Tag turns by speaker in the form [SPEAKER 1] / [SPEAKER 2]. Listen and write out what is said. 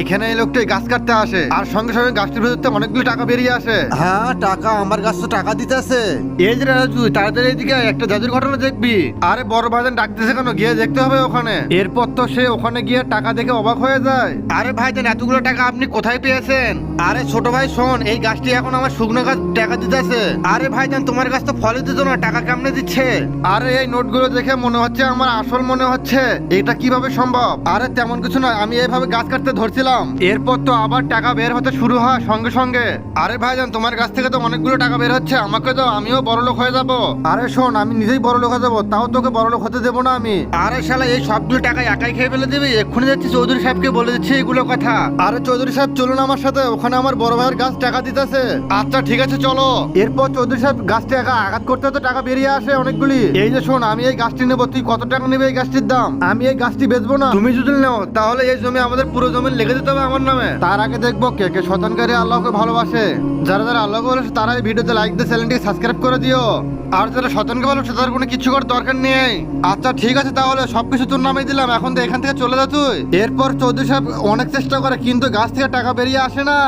[SPEAKER 1] এখানে এই লোকটা গাছ কাটতে আসে আর সঙ্গে সঙ্গে গাছটির ভেতর অনেকগুলো টাকা বেরিয়ে আসে।
[SPEAKER 2] হ্যাঁ টাকা, আমার কাছে তো টাকা দিতেছে।
[SPEAKER 1] এই যে রাজু, তাড়াতাড়ি এদিকে আয়, একটা জাদুর ঘটনা দেখবি। আরে বড় ভাইজান ডাকতেছে কেন, গিয়ে দেখতে হবে ওখানে। এরপর তো সে ওখানে গিয়ে টাকা দেখে অবাক হয়ে যায়। আরে ভাইজান, এতগুলো টাকা আপনি কোথায় পেয়েছেন? আরে ছোট ভাই শোন, এই গাছটি এখন আমার শুকনো গাছ টাকা দিতেছে। আরে ভাইজান, তোমার গাছ তো ফলে দিত না, টাকা কেমনে দিচ্ছে? আরে এই নোটগুলো দেখে মনে হচ্ছে আমার আসল মনে হচ্ছে। এটা কিভাবে সম্ভব? আরে তেমন কিছু নয়, আমি এইভাবে গাছ কাটতে ধরছিলাম, এরপর তো আবার টাকা বের হতে শুরু হয় সঙ্গে সঙ্গে। আরে ভাইজান, তোমার কাছ থেকে তো অনেকগুলো টাকা বের হচ্ছে, আমাকে দাও, আমিও বড় লোক হয়ে যাব। আরে শোন, আমি নিজেই বড় লোক হয়ে যাবো, তাও তোকে বড় লোক হতে দেবো না আমি। আরে শালা, এই সবগুলো টাকা একাই খেয়ে ফেলে দিবি? এক্ষুনি যাচ্ছি চৌধুরী সাহেবকে বলে দিচ্ছি এগুলো কথা। আরে চৌধুরী সাহেব চলুন আমার সাথে, ওখানে আমার বড় ভাইয়ের গাছ টাকা দিতেছে। আচ্ছা ঠিক আছে চলো। এরপর চৌধুরী সাহেব গাছটা আঘাত করতে তো টাকা বেরিয়ে আসে অনেকগুলি। এই যে শোন, আমি এই গাছটি নেবো, তুই কত টাকা নেবে এই গাছটির দাম? আমি এই গাছটি বেচবো না, তুমি যদি নাও তাহলে এই জমি আমাদের পুরো জমি লিখে দিতে হবে আমার নামে। তার আগে দেখবো কে কে শতানকারী আল্লাহকে ভালোবাসে। যারা যারা আল্লাহকে ভালোবাসে তারা এই ভিডিওতে লাইক দিয়ে চ্যানেলটিকে সাবস্ক্রাইব করে দিও। আর যারা শতানকে ভালোবাসে তাদের কোনো কিছু করার দরকার নেই। আচ্ছা ঠিক আছে, তাহলে সবকিছু তোর নামে দিলাম, এখন তো এখান থেকে চলে যা তুই। এরপর চৌধুরী সাহেব অনেক চেষ্টা করে কিন্তু গাছ থেকে টাকা বেরিয়ে আসে না।